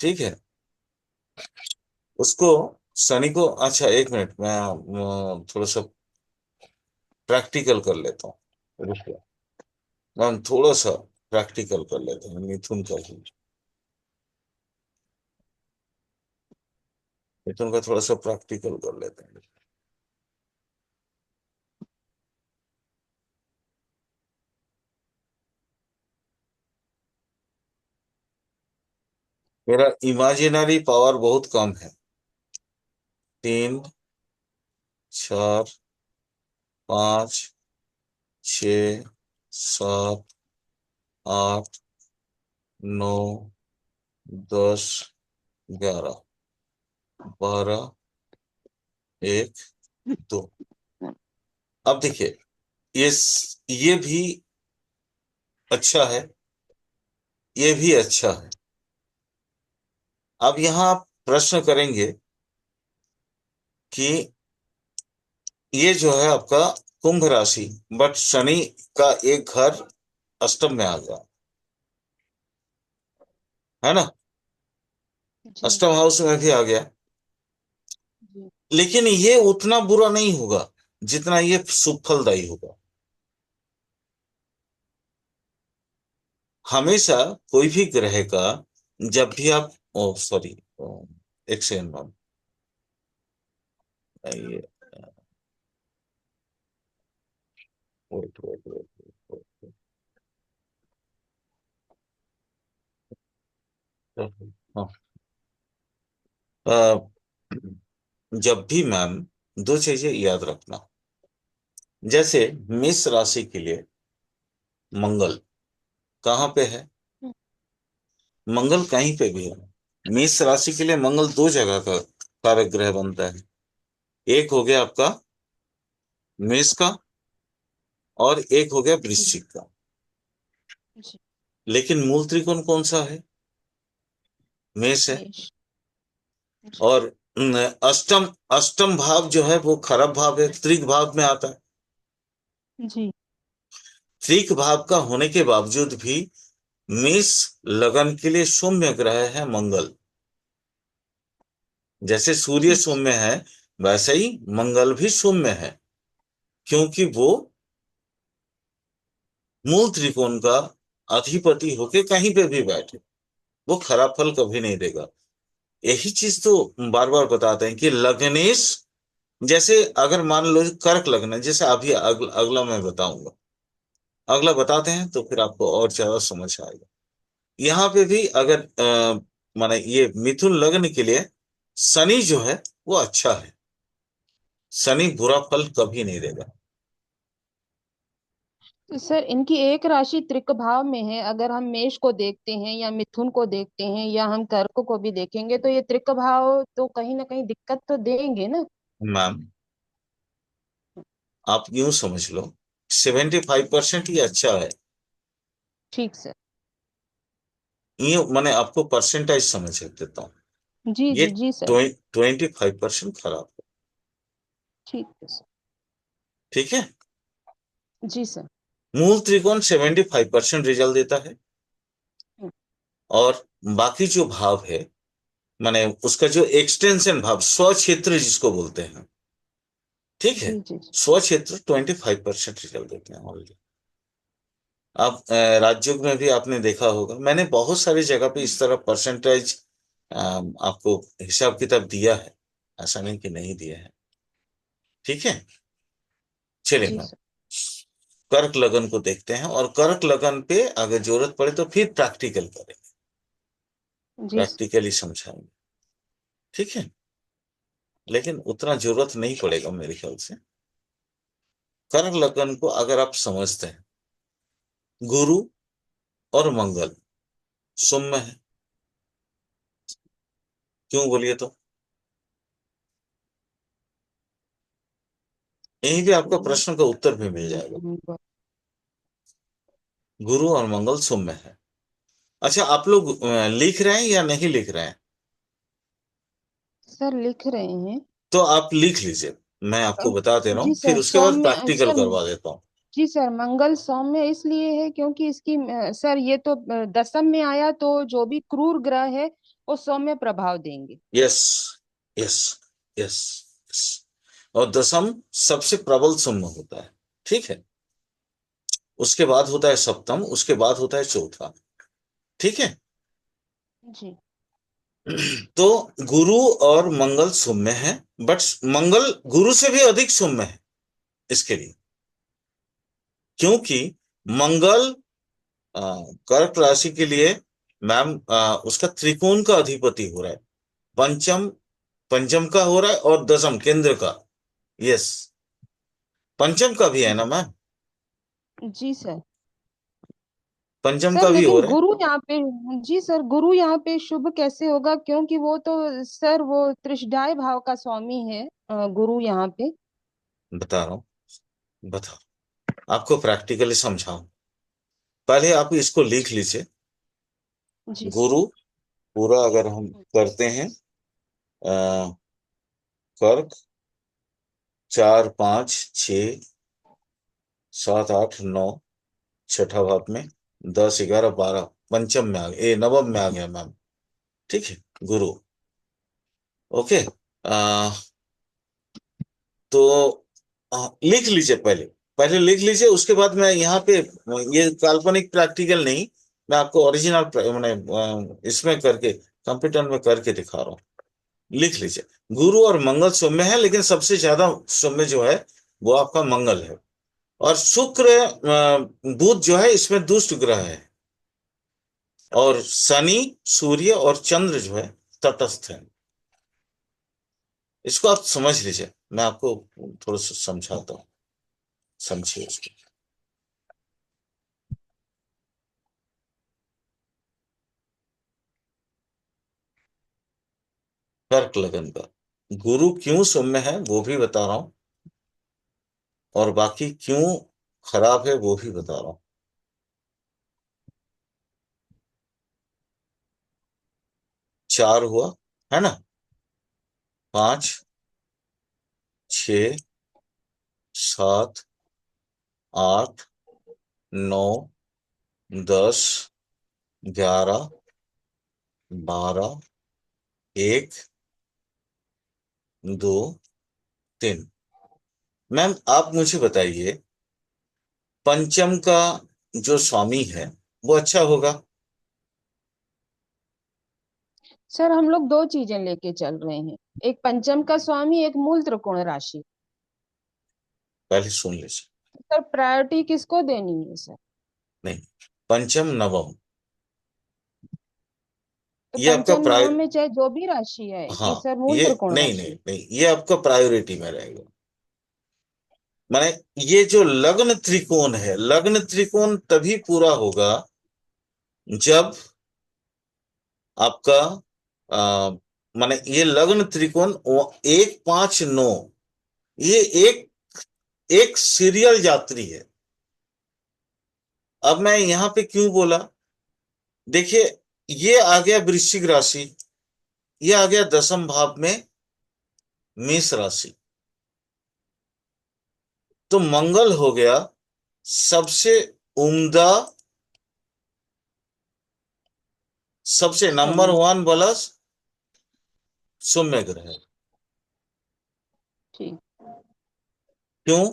ठीक है। उसको, शनि को, अच्छा एक मिनट, मैं थोड़ा सा प्रैक्टिकल कर लेता हूँ, रुको। मैं थोड़ा सा प्रैक्टिकल कर लेता हूँ मिथुन का भी। मिथुन का थोड़ा सा प्रैक्टिकल कर लेते हैं। मेरा इमेजिनरी पावर बहुत कम है। 3, 4, 5, 6, 7, 8, 9, 10, 11, 12, 1, 2। अब देखिए, ये भी अच्छा है, ये भी अच्छा है। अब यहां आप प्रश्न करेंगे कि ये जो है आपका कुंभ राशि, बट शनि का एक घर अष्टम में आ गया, है ना, जी अष्टम हाउस में भी आ गया। जी। लेकिन ये उतना बुरा नहीं होगा जितना ये शुभ फलदायी होगा। हमेशा कोई भी ग्रह का, जब भी आप, ओ सॉरी, एक सेकंड मैम, ये वेट वेट वेट, हाँ, अ, जब भी मैम, दो चीजें याद रखना। जैसे मेष राशि के लिए मंगल कहाँ पे है? मंगल कहीं पे भी है। मेष राशि के लिए मंगल दो जगह का कारक ग्रह बनता है। एक हो गया आपका मेष का, और एक हो गया जी वृश्चिक का। जी। लेकिन मूल त्रिकोण कौन सा है? मेष है। मेष। जी और अष्टम अष्टम भाव जो है वो खराब भाव है, त्रिक भाव में आता है। जी। त्रिक भाव का होने के बावजूद भी मेष लगन के लिए सौम्य ग्रह है मंगल। जैसे सूर्य ठीक। सौम्य है, वैसे ही मंगल भी सौम्य है, क्योंकि वो मूल त्रिकोण का अधिपति होके कहीं पे भी बैठे, वो खराब फल कभी नहीं देगा। यही चीज तो बार बार बताते हैं कि लग्नेश, जैसे अगर मान लो कर्क लग्न है, जैसे अभी अगला मैं बताऊंगा, अगला बताते हैं तो फिर आपको और ज्यादा समझ आएगा। यहाँ पे भी अगर माने ये मिथुन लग्न के लिए शनि जो है वो अच्छा है। शनि बुरा फल कभी नहीं देगा। तो सर इनकी एक राशि त्रिक भाव में है, अगर हम मेष को देखते हैं या मिथुन को देखते हैं या हम कर्क को भी देखेंगे तो ये त्रिक भाव तो कहीं ना कहीं दिक्कत तो देंगे ना। मैम, आप यूं समझ लो, 75% ही अच्छा है। ठीक सर। ये मैंने आपको परसेंटेज समझ देता हूँ। जी ये जी जी सर। 25% खराब है। ठीक है सर। ठीक है। जी सर। मूल त्रिकोण 75% रिजल्ट देता है। हम्म, और बाकी जो भाव है, माने उसका जो एक्सटेंशन भाव, स्व क्षेत्र जिसको बोलते हैं, ठीक है, जी जी जी। स्व क्षेत्र 25% रिजल्ट देते हैं ऑलरेडी। आप राजयोग में भी आपने देखा होगा, मैंने बहुत सारी जगह पे हम्म, इस तरह परसेंटेज आपको हिसाब किताब दिया है, ऐसा नहीं कि नहीं दिया है। ठीक है। चलिए जी मैम, सर। कर्क लगन को देखते हैं, और कर्क लगन पे अगर जरूरत पड़े तो फिर प्रैक्टिकल करेंगे, जी सर। प्रैक्टिकली समझाएंगे। ठीक है। लेकिन उतना जरूरत नहीं पड़ेगा मेरे ख्याल से। कर्क लगन को अगर आप समझते हैं, गुरु और मंगल सौम्य है। क्यों बोलिए तो? यहीं भी आपका प्रश्न का उत्तर भी मिल जाएगा। गुरु और मंगल सौम्य है। अच्छा, आप लोग लिख रहे हैं या नहीं लिख रहे हैं? सर लिख रहे हैं। तो आप लिख लीजिए, मैं आपको अब- बता दे रहा जी हूँ, फिर सर उसके बाद सौम्य प्रैक्टिकल सर। करवा देता हूँ। जी सर, मंगल सौम्य इसलिए है क्योंकि इसकी सर ये तो दशम में आया, तो जो भी क्रूर ग्रह है वो सौम्य प्रभाव देंगे। Yes, yes, yes, yes. और दसम सबसे प्रबल सुम्य होता है। ठीक है। उसके बाद होता है सप्तम, उसके बाद होता है चौथा। ठीक है। जी। तो गुरु और मंगल सौम्य है, बट मंगल गुरु से भी अधिक सौम्य है इसके लिए, क्योंकि मंगल अ, कर्क राशि के लिए मैम उसका त्रिकोण का अधिपति हो रहा है। पंचम, पंचम का हो रहा है और दसम केंद्र का। यस, पंचम का भी है ना मैम, जी सर। पंचम सर का भी हो लेकिन रहा है। गुरु यहाँ पे, जी सर, गुरु यहाँ पे शुभ कैसे होगा? क्योंकि वो तो सर वो त्रिशदाय भाव का स्वामी है, गुरु यहाँ पे। बता रहा हूँ, बताओ, आपको प्रैक्टिकली समझाऊं। पहले आप इसको लिख लीजिए। जी सर। गुरु पूरा अगर हम करते हैं, अ, कर्क, 4, 5, 6, 7, 8, 9, छठा भाव में, 10, 11, 12, पंचम में आ गया, नवम में आ गया मैम। ठीक है। गुरु। ओके। आ, तो लिख लीजिए पहले, पहले लिख लीजिए, उसके बाद मैं यहाँ पे ये काल्पनिक प्रैक्टिकल नहीं, मैं आपको ओरिजिनल मैंने इसमें करके, कंप्यूटर में करके दिखा रहा हूँ। लिख लीजिए। गुरु और मंगल सौम्य है, लेकिन सबसे ज्यादा सौम्य जो है वो आपका मंगल है। और शुक्र, बुध जो है इसमें दुष्ट ग्रह है। और शनि, सूर्य और चंद्र जो है तटस्थ है। इसको आप समझ लीजिए, मैं आपको थोड़ा सा समझाता हूँ, समझिए उसको। कर्क लगन का गुरु क्यों सौम्य है वो भी बता रहा हूं, और बाकी क्यों खराब है वो भी बता रहा हूं। 4 हुआ, है ना? 5, 6, 7, 8, 9, 10, 11, 12, 1, 2, 3। मैम आप मुझे बताइए, पंचम का जो स्वामी है वो अच्छा होगा? सर हम लोग दो चीजें लेके चल रहे हैं, एक पंचम का स्वामी, एक मूल त्रिकोण राशि। पहले सुन लीजिए। सर प्रायोरिटी किसको देनी है सर? नहीं, पंचम नवम, तो ये आपका पंचम नवम में चाहे जो भी राशि है कि हाँ, सर मूल ये त्रिकोण नहीं, नहीं, राशि? नहीं, ये आपका प्रायोरिटी में रहेगा। माने ये जो लग्न त्रिकोण है, लग्न त्रिकोण तभी पूरा होगा जब आपका आ, माने ये लग्न त्रिकोण 1, 5, 9, ये एक एक सीरियल यात्री है। अब मैं यहां पे क्यों बोला, देखिए, ये आ गया वृश्चिक राशि, ये आ गया दसम भाव में मेष राशि। तो मंगल हो गया सबसे उम्दा, सबसे नंबर सौम्य। 1 प्लस सौम्य ग्रह है। ठीक। क्यों?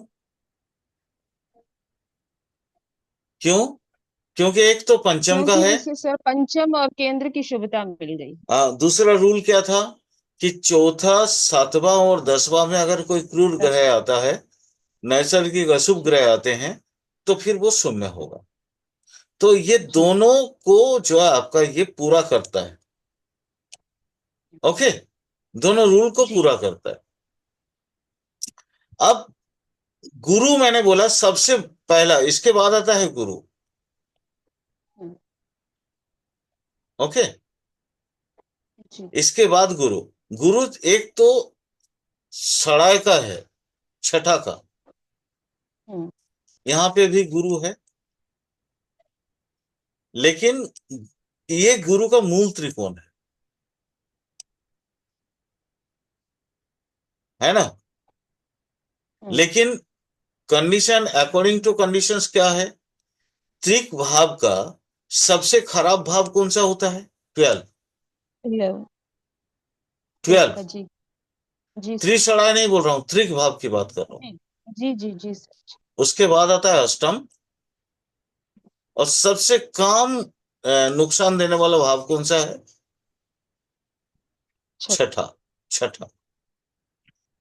क्यों? क्योंकि एक तो पंचम का क्योंकि है। इससे सर पंचम और केंद्र की शुभता मिल गई। दूसरा रूल क्या था कि चौथा, सातवां और 10वां में अगर कोई क्रूर दस। ग्रह आता है, नैसर्गिक अशुभ ग्रह आते हैं, तो फिर वो शून्य होगा। तो ये जी। दोनों को जो है आपका ये पूरा करता है। ओके, दोनों रूल को जी। पूरा करता है। अब गुरु मैंने बोला सबसे पहला, इसके बाद आता है गुरु। हम्म, ओके, जी। इसके बाद गुरु। गुरु एक तो सड़ाय का है, छठा का, हम्म। यहां पे भी गुरु है, लेकिन ये गुरु का मूल त्रिकोण है ना? हम्म। लेकिन कंडीशन, अकॉर्डिंग टू कंडीशंस क्या है, त्रिक भाव का सबसे खराब भाव कौन सा होता है? 12। ये 12। जी। जी सर। त्रिसड़ाई नहीं बोल रहा हूं, त्रिक भाव की बात कर रहा हूं। जी जी जी जी सर। उसके बाद आता है अष्टम, और सबसे कम नुकसान देने वाला भाव कौन सा है? छठ। छठा। छठा।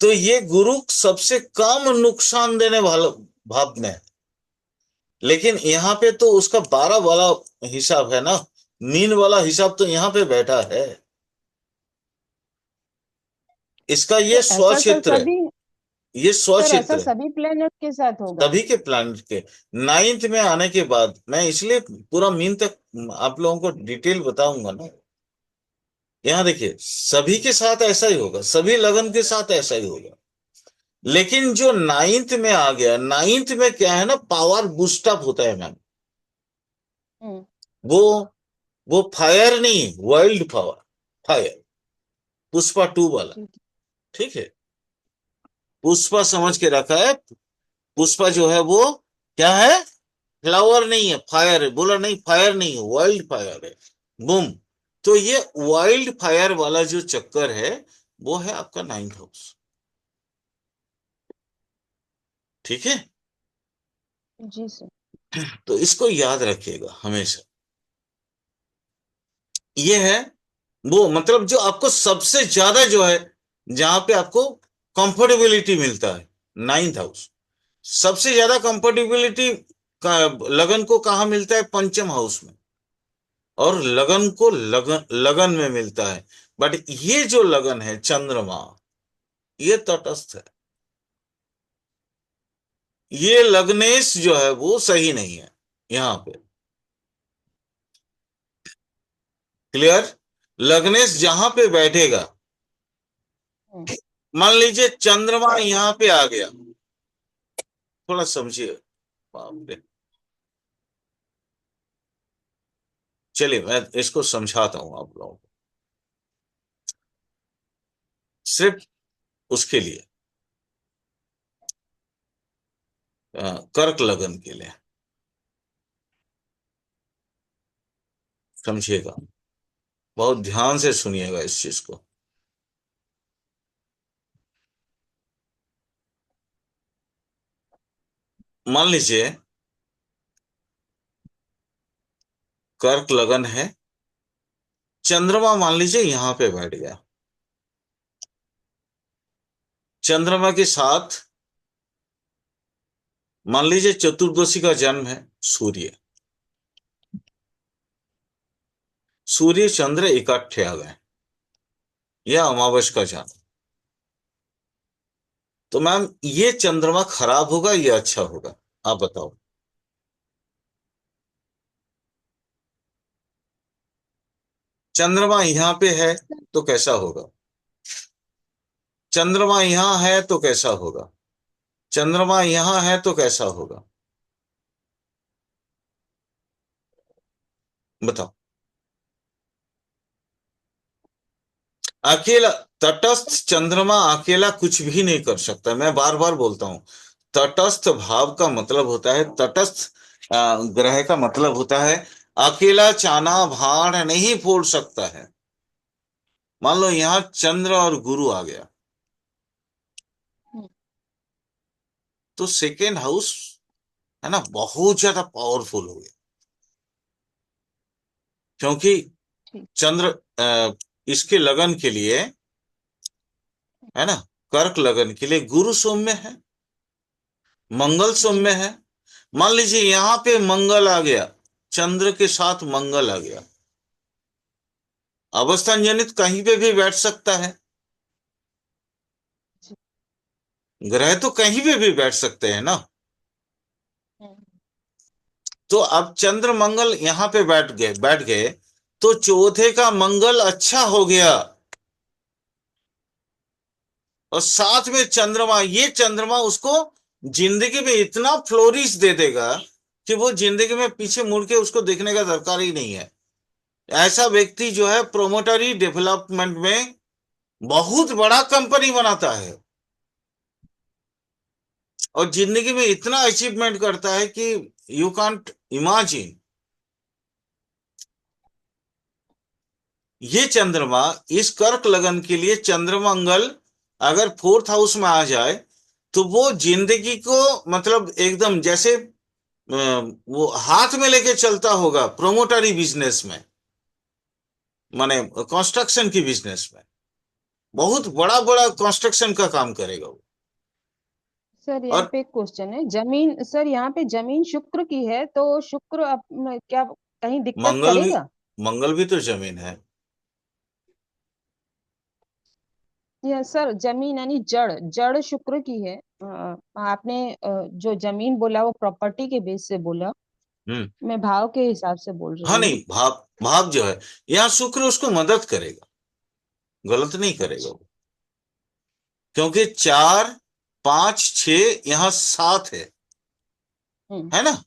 तो ये गुरु सबसे कम नुकसान देने वाला भाव में है, लेकिन यहाँ पे तो उसका 12 वाला हिसाब है ना, मीन वाला हिसाब तो यहाँ पे बैठा है। इसका तो ये स्व ऐसा सर क्षेत्र है, सभी, ये स्व सर ऐसा क्षेत्र है। सभी प्लेनेट के साथ होगा? सभी के प्लैनेट के नाइन्थ में आने के बाद, मैं इसलिए पूरा मीन तक आप लोगों को डिटेल बताऊंगा ना। यहाँ देखिए, सभी के साथ ऐसा ही होगा, सभी लगन के साथ ऐसा ही होगा। लेकिन जो नाइन्थ में आ गया, नाइन्थ में क्या है ना, पावर बूस्ट अप होता है मैम। हम्म। वो वो फायर नहीं, वाइल्ड पावर, फायर, पुष्पा 2 वाला। ठीक। ठीक है, पुष्पा समझ के रखा है। पुष्पा जो है वो क्या है? फ्लावर नहीं है, फायर है। बोला नहीं, फायर नहीं है, वाइल्ड फायर है। बूम। तो ये वाइल्ड फायर वाला जो चक्कर है, वो है आपका 9th हाउस। ठीक है, जी सर। तो इसको याद रखिएगा हमेशा। ये है वो, मतलब जो आपको सबसे ज्यादा जो है, जहां पे आपको कंफर्टेबिलिटी मिलता है, 9th हाउस। सबसे ज्यादा कंफर्टेबिलिटी का लगन को कहाँ मिलता है? पंचम हाउस में। और लगन को लगन लगन में मिलता है। बट ये जो लगन है चंद्रमा, ये तटस्थ है। ये लग्नेश जो है वो सही नहीं है यहां पे। क्लियर? लग्नेश जहां पे बैठेगा, हम्म। मान लीजिए चंद्रमा यहां पे आ गया, थोड़ा समझिए। बाप रे। चलिए मैं इसको समझाता हूं आप लोगों को, सिर्फ उसके लिए, कर्क लगन के लिए समझिएगा। बहुत ध्यान से सुनिएगा इस चीज को। मान लीजिए कर्क लगन है, चंद्रमा मान लीजिए यहां पे बैठ गया। चंद्रमा के साथ मान लीजिए चतुर्दशी का जन्म है सूर्य। सूर्य चंद्र इकट्ठे आ गए, या अमावस का जन्म। तो मैम ये चंद्रमा खराब होगा या अच्छा होगा? आप बताओ। चंद्रमा यहां पे है तो कैसा होगा? चंद्रमा यहां है तो कैसा होगा? चंद्रमा यहां है तो कैसा होगा? बताओ। अकेला, तटस्थ चंद्रमा अकेला कुछ भी नहीं कर सकता। मैं बार बार बोलता हूं, तटस्थ भाव का मतलब होता है, तटस्थ ग्रह का मतलब होता है, अकेला चाना भाण नहीं फोड़ सकता है। मान लो यहां चंद्र और गुरु आ गया, हम्म। तो सेकेंड हाउस है ना, बहुत ज्यादा पावरफुल हो गया। क्योंकि ठीक। चंद्र इसके लगन के लिए, है ना, कर्क लगन के लिए गुरु सौम्य है, मंगल जी। सौम्य है। मान लीजिए यहां पे मंगल आ गया, चंद्र के साथ मंगल आ गया, अवस्थान जनित कहीं पे भी बैठ सकता है। जी। ग्रह तो कहीं पे भी बैठ सकते हैं ना। हम्म। तो अब चंद्र मंगल यहां पे बैठ गए, तो चौथे का मंगल अच्छा हो गया, और साथ में चंद्रमा, ये चंद्रमा उसको जिंदगी में इतना फ्लोरिश दे देगा कि वो जिंदगी में पीछे मुड़ के उसको देखने का दरकार ही नहीं है। ऐसा व्यक्ति जो है प्रोमोटरी डेवलपमेंट में बहुत बड़ा कंपनी बनाता है। और जिंदगी में इतना अचीवमेंट करता है कि यू कांट इमेजिन। ये चंद्रमा, इस कर्क लगन के लिए चंद्रमंगल अगर फोर्थ हाउस में आ जाए तो वो जिंदगी को मतलब एकदम जैसे वो हाथ में लेके चलता होगा प्रोमोटरी बिजनेस में, माने कंस्ट्रक्शन की बिजनेस में, बहुत बड़ा बड़ा कंस्ट्रक्शन का काम करेगा वो। सर यहाँ और पे एक क्वेश्चन है, जमीन सर यहाँ पे जमीन शुक्र की है, तो शुक्र क्या कहीं दिक्कत मंगल भी, करेगा? मंगल भी तो जमीन है। या सर जमीन यानी जड़, जड़ शुक्र की है। आपने जो जमीन बोला वो प्रॉपर्टी के बेस से बोला, हम्म। मैं भाव के हिसाब से बोल हाँ रही नहीं, हूँ। भाव, भाव जो है, यहाँ शुक्र उसको मदद करेगा, गलत नहीं करेगा अच्छा। वो। क्योंकि 4 5 6 यहाँ 7 हम्म। है ना।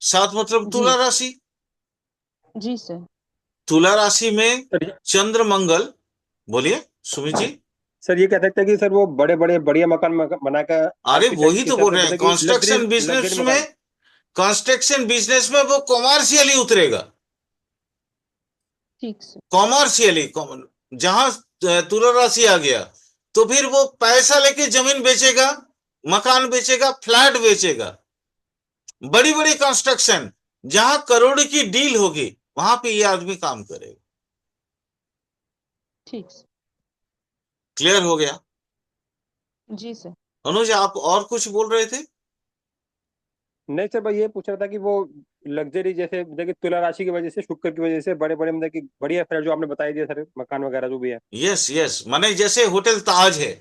7 मतलब तुला जी। राशि। जी सर। तुला राशि में सर चंद्र मंगल, बोलिए सुमित जी। सर ये कह सकते हैं कि सर वो बड़े बड़े बढ़िया मकान बनाकर अरे आर्किटेक्ट वही की तो तरफ बोल से रहे हैं, जैसे कि लग्जरी कंस्ट्रक्शन लग्जरी बिजनेस में, मकान। कंस्ट्रक्शन बिजनेस में वो कॉमर्शियली उतरेगा। ठीक सर। कॉमर्शियली, जहां तुला राशि आ गया तो फिर वो पैसा लेके जमीन बेचेगा, मकान बेचेगा, फ्लैट बेचेगा। बड़ी बड़ी कंस्ट्रक्शन, जहां करोड़ की डील होगी, वहां पे ये आदमी काम करेगा। ठीक सर। क्लियर हो गया। जी सर। अनुज, आप और कुछ बोल रहे थे? नहीं सर, मैं ये पूछ रहा था कि वो लग्जरी जैसे देखिए तुला राशि की वजह से, शुक्र की वजह से बड़े बड़े मतलब कि बढ़िया फ्लैट जो आपने बताई दिए सर, मकान वगैरह जो भी है। यस यस, माने जैसे होटल ताज है,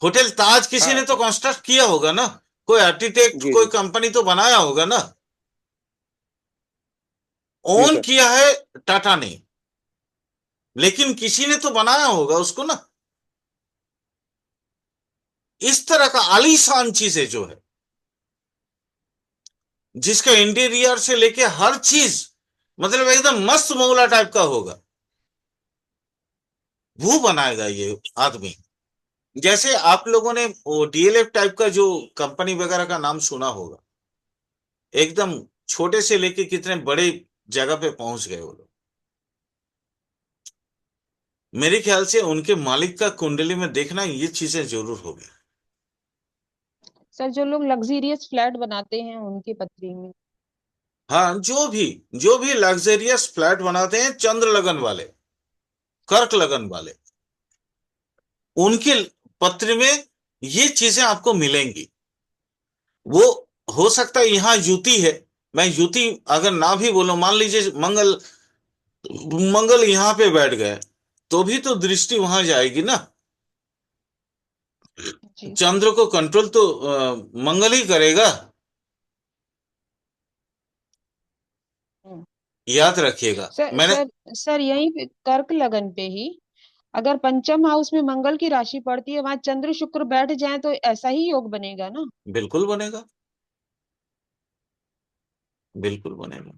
होटल ताज किसी हाँ ने तो कंस्ट्रक्ट किया होगा ना, कोई आर्किटेक्ट, जी कोई जी। कंपनी तो बनाया होगा ना। जी ओन सर। किया है टाटा ने, लेकिन किसी ने तो बनाया होगा उसको ना। इस तरह का आलीशान चीज है जो है, जिसका इंटीरियर से लेके हर चीज मतलब एकदम मस्त मोगला टाइप का होगा, वो बनाएगा ये आदमी। जैसे आप लोगों ने वो डीएलएफ टाइप का जो कंपनी वगैरह का नाम सुना होगा, एकदम छोटे से लेके कितने बड़े जगह पे पहुंच गए वो लोग। मेरे ख्याल से उनके मालिक का कुंडली में देखना ये चीजें जरूर होगी। सर जो लोग लग्जीरियस फ्लैट बनाते हैं उनकी पत्री में। हाँ, जो भी लग्जरियस फ्लैट बनाते हैं चंद्र लगन वाले, कर्क लगन वाले, उनके पत्र में ये चीजें आपको मिलेंगी। वो हो सकता है यहाँ युति है, मैं युति अगर ना भी बोलूं, मान लीजिए मंगल, मंगल यहाँ पे बैठ गए तो भी तो दृष्टि वहां जाएगी ना। जी सर। चंद्र को कंट्रोल तो मंगल ही करेगा, हम्म। याद रखिएगा। सर मैंने, सर सर यहीं पे कर्क लगन पे ही अगर पंचम हाउस में मंगल की राशि पड़ती है, वहां चंद्र शुक्र बैठ जाए तो ऐसा ही योग बनेगा ना? बिल्कुल बनेगा, बिल्कुल बनेगा।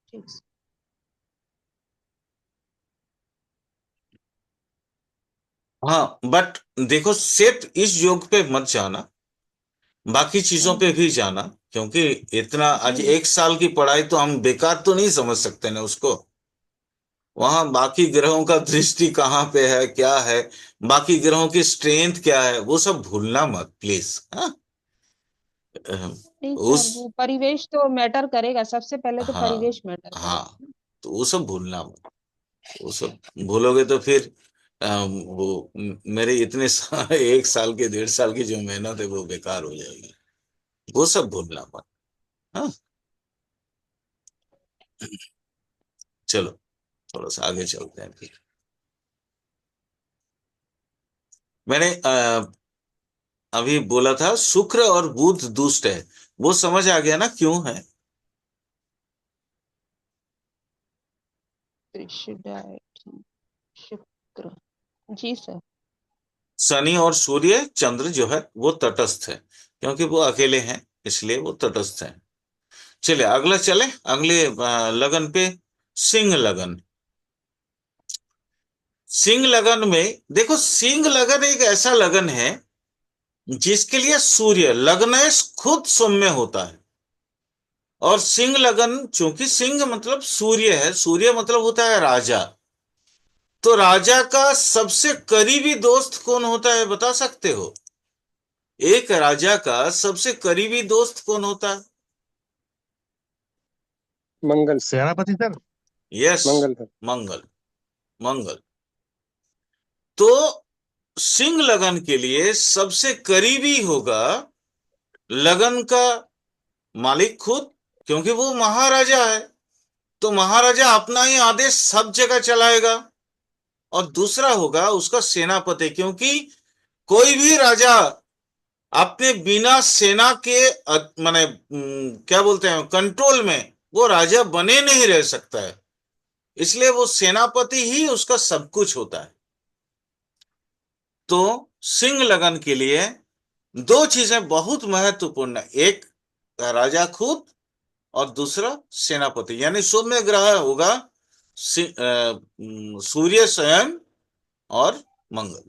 ठीक सर। हाँ बट देखो, सेट इस योग पे मत जाना, बाकी चीजों पे हम्म। भी जाना। क्योंकि इतना जी आज जी। 1 साल की पढ़ाई तो हम बेकार तो नहीं समझ सकते ना उसको। वहां बाकी ग्रहों का दृष्टि कहाँ पे है, क्या है, बाकी ग्रहों की स्ट्रेंथ क्या है, वो सब भूलना मत प्लीज। हाँ, नहीं उस, सर, वो परिवेश तो मैटर करेगा, सबसे पहले तो हाँ परिवेश मैटर हाँ, करेगा। तो वो सब भूलना मत। वो सब भूलोगे तो फिर वो मेरे इतने साल 1 साल के 1.5 साल की जो मेहनत है वो बेकार हो जाएगी। वो सब भूलना मत। हाँ, चलो थोड़ा सा आगे चलते हैं फिर। मैंने अभी बोला था शुक्र और बुध दुष्ट है, वो समझ आ गया ना क्यों है। त्रिशुडाई शुक्र। जी सर। शनि और सूर्य चंद्र जो है वो तटस्थ है, क्योंकि वो अकेले हैं, इसलिए वो तटस्थ है। चलिए अगला चले, अगले लगन पे, सिंह लगन। सिंह लगन में देखो, सिंह लगन एक ऐसा लगन है जिसके लिए सूर्य लग्नेश खुद सौम्य होता है। और सिंह लगन, चूंकि सिंह मतलब सूर्य है, सूर्य मतलब होता है राजा, तो राजा का सबसे करीबी दोस्त कौन होता है बता सकते हो? एक राजा का सबसे करीबी दोस्त कौन होता है? मंगल। सेनापति सर। यस, मंगल सर। मंगल। मंगल। तो सिंह लगन के लिए सबसे करीबी होगा लगन का मालिक खुद, क्योंकि वो महाराजा है। तो महाराजा अपना ही आदेश सब जगह चलाएगा। और दूसरा होगा उसका सेनापति, क्योंकि कोई भी राजा अपने बिना सेना के माने क्या बोलते हैं, कंट्रोल में वो राजा बने नहीं रह सकता है। इसलिए वो सेनापति ही उसका सब कुछ होता है। तो सिंह लगन के लिए दो चीजें बहुत महत्वपूर्ण है, एक राजा खुद और दूसरा सेनापति, यानी सौम्य ग्रह होगा सूर्य स्वयं और मंगल।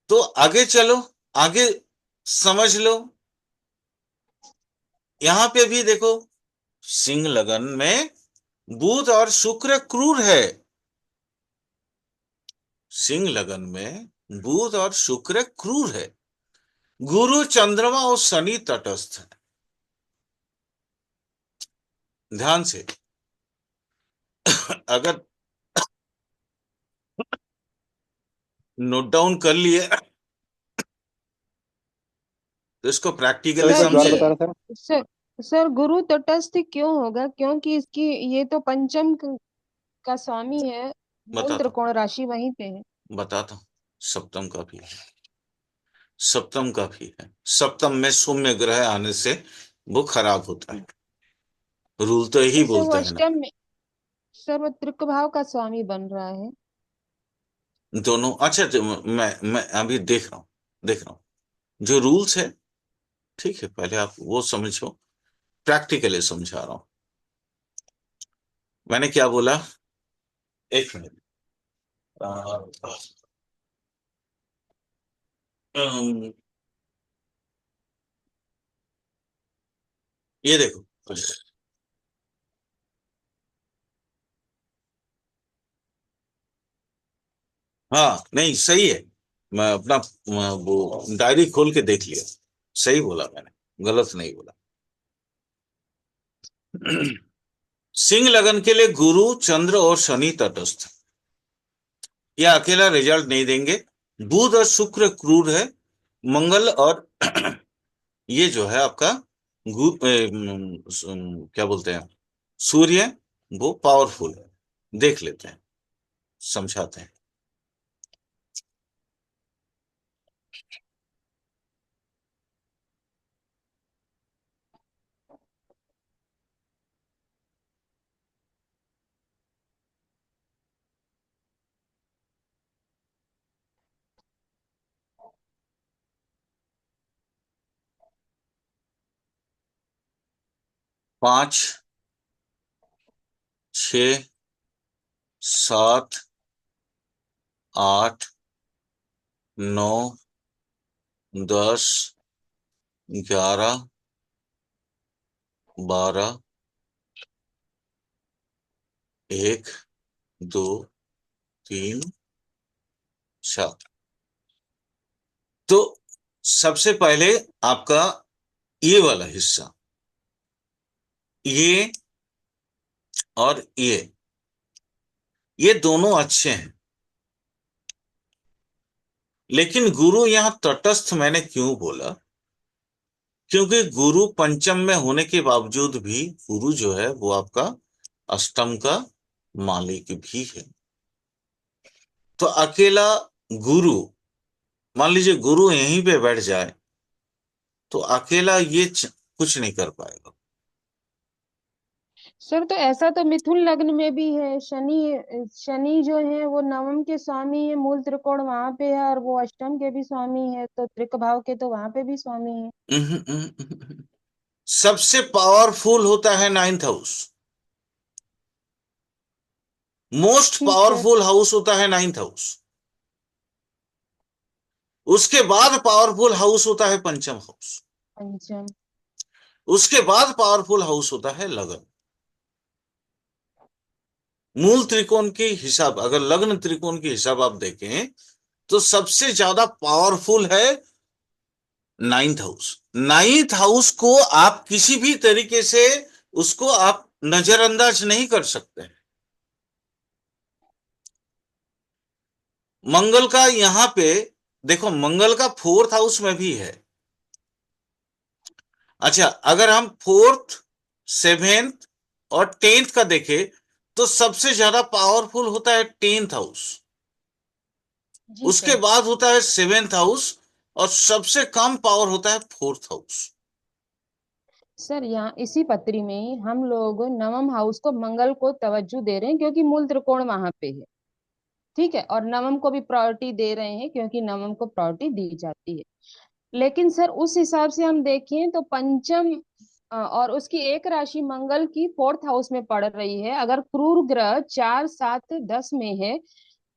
तो आगे चलो, आगे समझ लो। यहां पे भी देखो, सिंह लगन में बुध और शुक्र क्रूर है। सिंह लगन में बुध और शुक्र क्रूर है। गुरु चंद्रमा और शनि तटस्थ है। ध्यान से अगर नोट डाउन कर लिए तो इसको सर प्रैक्टिकली एक बार सर दोबारा समझिए। बताना सर। सर सर गुरु तटस्थ क्यों होगा? क्योंकि इसकी ये तो पंचम का स्वामी है, मूल बताता हूं, त्रिकोण राशि वहीं पे है। बताता हूं। सप्तम का भी है, सप्तम का भी है। सप्तम में शून्य ग्रह आने से वो खराब होता है। रूल तो यही तो सर वो बोलते हैं ना। अष्टम में, सर वो त्रिक भाव का स्वामी बन रहा है। दोनों अच्छा, तो मैं अभी देख रहा हूं, देख रहा हूं जो रूल्स है। ठीक है, पहले आप वो समझो, प्रैक्टिकली समझा रहा हूं। मैंने क्या बोला, एक मिनट। अम, ये देखो। हाँ नहीं, सही है। मैं अपना वो डायरी खोल के देख लिया, सही बोला मैंने, गलत नहीं बोला। सिंह लगन के लिए गुरु चंद्र और शनि तटस्थ। ये अकेला रिजल्ट नहीं देंगे। बुध और शुक्र क्रूर है। मंगल और ये जो है आपका क्या बोलते हैं, सूर्य, वो पावरफुल है। देख लेते हैं, समझाते हैं। 5, 6, 7, 8, 9, 10, 11, 12, 1, 2, 3, 4। तो सबसे पहले आपका ये वाला हिस्सा, ये और ये दोनों अच्छे हैं। लेकिन गुरु यहां तटस्थ मैंने क्यों बोला? क्योंकि गुरु पंचम में होने के बावजूद भी गुरु जो है वो आपका अष्टम का मालिक भी है। तो अकेला गुरु, मान लीजिए गुरु यहीं पे बैठ जाए तो अकेला ये कुछ नहीं कर पाएगा। सर तो ऐसा तो मिथुन लग्न में भी है। शनि शनि जो है वो नवम के स्वामी है, मूल त्रिकोण वहां पे है, और वो अष्टम के भी स्वामी है, तो त्रिक भाव के तो वहां पे भी स्वामी है। उहुं, उहुं, उहुं। सबसे पावरफुल होता है नाइन्थ हाउस। मोस्ट ठीक है। पावरफुल हाउस होता है नाइन्थ हाउस। उसके बाद पावरफुल हाउस होता है पंचम हाउस। पंचम। उसके बाद पावरफुल हाउस होता है लगन। मूल त्रिकोण के हिसाब, अगर लग्न त्रिकोण के हिसाब आप देखें तो सबसे ज्यादा पावरफुल है नाइन्थ हाउस। नाइन्थ हाउस को आप किसी भी तरीके से उसको आप नजरअंदाज नहीं कर सकते हैं। मंगल का यहां पे देखो, मंगल का फोर्थ हाउस में भी है। अच्छा, अगर हम फोर्थ, सेवेंथ और टेंथ का देखें तो सबसे ज्यादा पावरफुल होता है टेंथ हाउस। जी उसके सर। बाद होता है सेवेंथ हाउस और सबसे कम पावर होता है फोर्थ हाउस। सर यहाँ इसी पत्री में ही हम लोग नवम हाउस को, मंगल को तवज्जो दे रहे हैं क्योंकि मूल त्रिकोण वहां पे है। ठीक है, और नवम को भी प्रायोरिटी दे रहे हैं क्योंकि नवम को प्रायोरिटी दी जाती है। लेकिन सर उस हिसाब से हम देखें तो पंचम और उसकी एक राशि मंगल की फोर्थ हाउस में पड़ रही है। अगर क्रूर ग्रह 4 7 10 में है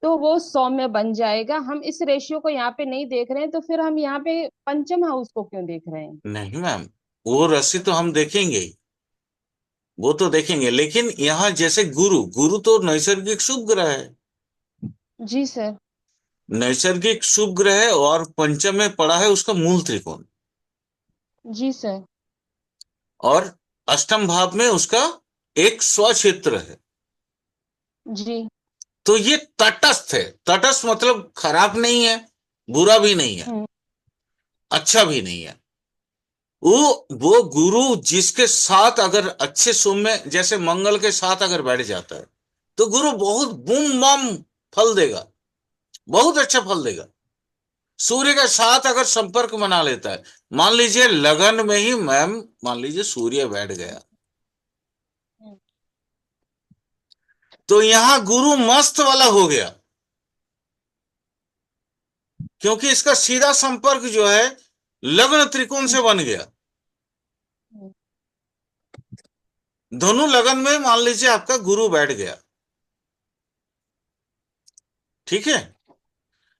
तो वो 100 में बन जाएगा। हम इस रेशियो को यहाँ पे नहीं देख रहे हैं, तो फिर हम यहाँ पे पंचम हाउस को क्यों देख रहे हैं? नहीं मैम, वो राशि तो हम देखेंगे ही, वो तो देखेंगे, लेकिन यहां जैसे गुरु, गुरु तो नैसर्गिक शुभ ग्रह है। जी सर। नैसर्गिक शुभ ग्रह है और पंचम में पड़ा है उसका मूल त्रिकोण। जी सर। और अष्टम भाव में उसका एक स्वक्षेत्र है। जी। तो ये तटस्थ है। तटस्थ मतलब खराब नहीं है, बुरा भी नहीं है, हम्म। अच्छा भी नहीं है। वो गुरु जिसके साथ अगर अच्छे शुभ में, जैसे मंगल के साथ अगर बैठ जाता है तो गुरु बहुत बूम बम फल देगा, बहुत अच्छा फल देगा। सूर्य के साथ अगर संपर्क बना लेता है, मान लीजिए लगन में ही मैम, मान लीजिए सूर्य बैठ गया, हम्म। तो यहां गुरु मस्त वाला हो गया, क्योंकि इसका सीधा संपर्क जो है लग्न त्रिकोण से बन गया। हम्म। धनु लगन में मान लीजिए आपका गुरु बैठ गया, ठीक है।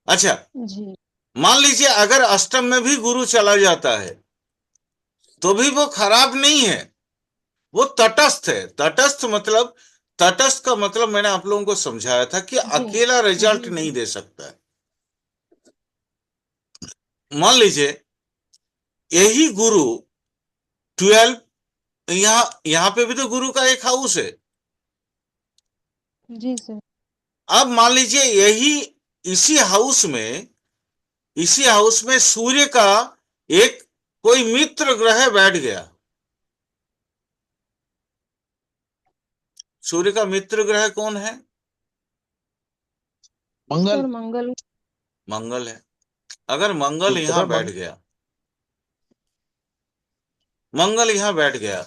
अच्छा, जी। मान लीजिए अगर अष्टम में भी गुरु चला जाता है तो भी वो खराब नहीं है, वो तटस्थ है। तटस्थ मतलब, तटस्थ का मतलब मैंने आप लोगों को समझाया था कि जी। अकेला रिजल्ट जी। नहीं जी। दे सकता है। मान लीजिए यही गुरु 12, यहां पे भी तो गुरु का एक हाउस है। जी सर। अब मान लीजिए यही, इसी हाउस में, इसी हाउस में सूर्य का एक कोई मित्र ग्रह बैठ गया। सूर्य का मित्र ग्रह कौन है? सर मंगल। मंगल। मंगल है। अगर मंगल तो यहां मैं बैठ गया, मंगल यहां बैठ गया,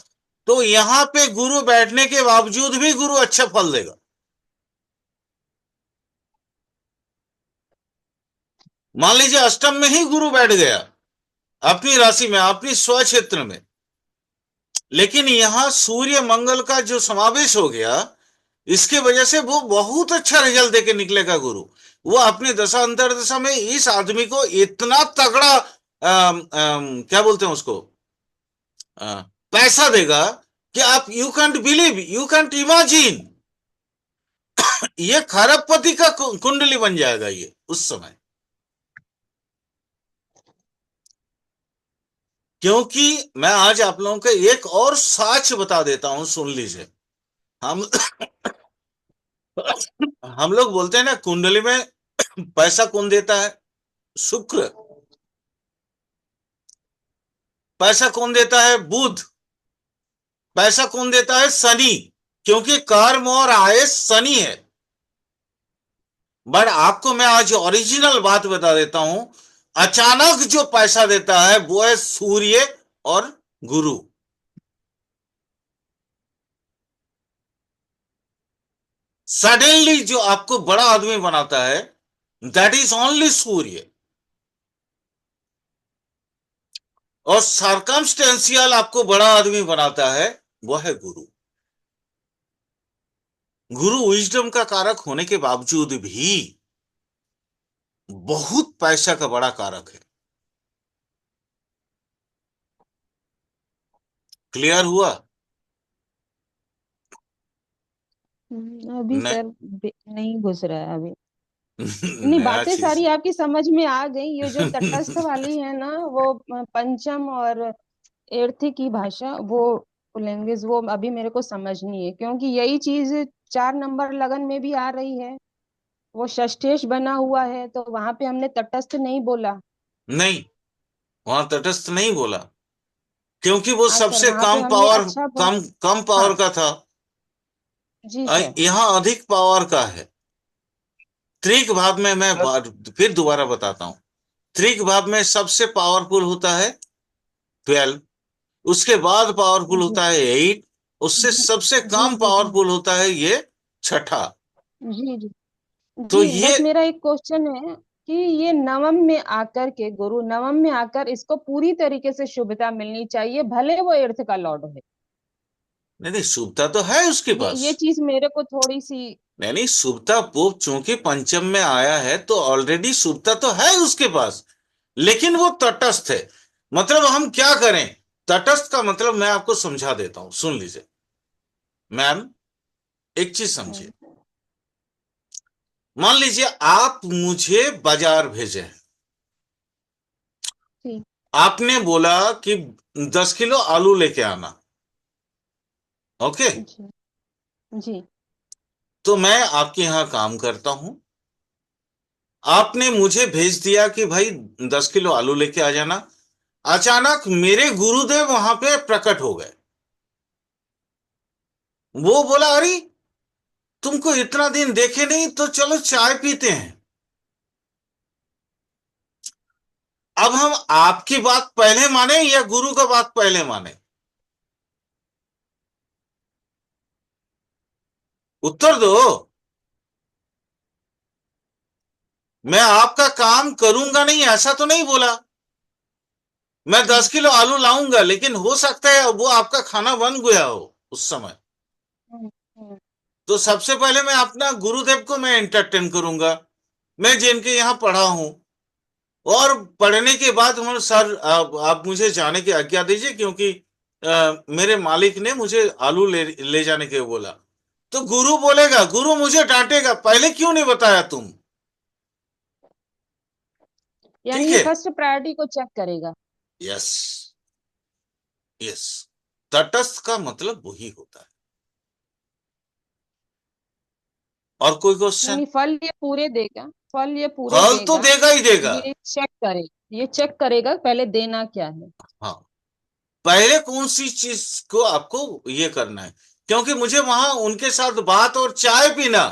तो यहां पे गुरु बैठने के बावजूद भी गुरु अच्छा फल देगा। मान लीजिए अष्टम में ही गुरु बैठ गया, अपनी राशि में, अपनी स्व क्षेत्र में, लेकिन यहां सूर्य मंगल का जो समावेश हो गया, इसके वजह से वो बहुत अच्छा रिजल्ट देके निकलेगा गुरु। वो अपनी दशा अंतरदशा में इस आदमी को इतना तगड़ा क्या बोलते हैं उसको, अ, पैसा देगा कि आप you can't believe, you can't imagine, ये खरबपति का कुंडली बन जाएगा ये उस समय। क्योंकि मैं आज आप लोगों को एक और साक्ष्य बता देता हूं, सुन लीजिए। हम हम लोग बोलते हैं ना कुंडली में पैसा कौन देता है? शुक्र। पैसा कौन देता है? बुध। पैसा कौन देता है? शनि। क्योंकि कर्म और आय शनि है। बट आपको मैं आज ओरिजिनल बात बता देता हूं, अचानक जो पैसा देता है वो है सूर्य और गुरु। सडनली जो आपको बड़ा आदमी बनाता है, दैट इज ओनली सूर्य। और सर्कमस्टेंशियल आपको बड़ा आदमी बनाता है, वो है गुरु। गुरु विजडम का कारक होने के बावजूद भी बहुत पैसा का बड़ा कारक है। क्लियर हुआ? अभी न, सर नहीं घुस रहा है अभी। नहीं, नया बातें चीज। सारी आपकी समझ में आ गई। ये जो तटस्थ वाली है ना, वो पंचम और एर्थ की भाषा, वो लैंग्वेज, वो अभी मेरे को समझ नहीं है, क्योंकि यही चीज 4 नंबर लगन में भी आ रही है। वो षष्ठेश बना हुआ है, तो वहां पे हमने तटस्थ नहीं बोला। नहीं, वहां तटस्थ नहीं बोला, क्योंकि वो हाँ सर, सबसे वहां पे कम हमने पावर, अच्छा बोल। कम पावर हाँ का था। जी सर। यहाँ अधिक पावर का है। त्रिक भाव में मैं प्लस। फिर दोबारा बताता हूं। त्रिक भाव में सबसे पावरफुल होता है 12, उसके बाद पावरफुल जी होता है 8, उससे जी सबसे जी कम जी जी पावरफुल होता है ये छठा। जी जी तो जी। ये, बस मेरा एक क्वेश्चन है कि ये नवम में आकर के, गुरु नवम में आकर इसको पूरी तरीके से शुभता मिलनी चाहिए, भले वो एर्थ का लॉर्ड हो। नहीं नहीं, शुभता तो है उसके पास। ये चीज मेरे को थोड़ी सी। नहीं नहीं, शुभता वो चूंकि पंचम में आया है तो ऑलरेडी शुभता तो है उसके पास, लेकिन वो तटस्थ है। मतलब हम क्या करें? तटस्थ का मतलब मैं आपको समझा देता हूं, सुन लीजिए। मैम, एक चीज समझिए। मान लीजिए आप मुझे बाजार भेजे, ठीक। आपने बोला कि 10 किलो आलू लेके आना। ओके? जी जी तो मैं आपके यहां काम करता हूं, आपने मुझे भेज दिया कि भाई 10 किलो आलू लेके आ जाना। अचानक मेरे गुरुदेव वहां पे प्रकट हो गए। वो बोला, अरे तुमको इतना दिन देखे नहीं, तो चलो चाय पीते हैं। अब हम आपकी बात पहले माने या गुरु का बात पहले माने? उत्तर दो। मैं आपका काम करूंगा नहीं ऐसा तो नहीं बोला। मैं दस हम्म, किलो आलू लाऊंगा, लेकिन हो सकता है वो आपका खाना बन गया हो उस समय। हम्म, हम्म, तो सबसे पहले मैं अपना गुरुदेव को मैं एंटरटेन करूंगा। मैं जिनके यहाँ पढ़ा हूं, और पढ़ने के बाद हम सर, आप मुझे जाने की आज्ञा दीजिए, क्योंकि मेरे मालिक ने मुझे आलू ले जाने के बोला। तो गुरु बोलेगा, गुरु मुझे डांटेगा, पहले क्यों नहीं बताया तुम? यानी ठीक ये है। फर्स्ट प्रायोरिटी को चेक करेगा। यस, यस, तटस्थ का मतलब वही होता है। और कोई क्वेश्चन? यानी फल ये पूरे देगा, फल ये पूरे फल तो देगा। देगा ही देगा। ये चेक करे, ये चेक करेगा पहले देना क्या है। हाँ, पहले कौन सी चीज को आपको ये करना है, क्योंकि मुझे वहां उनके साथ बात और चाय पीना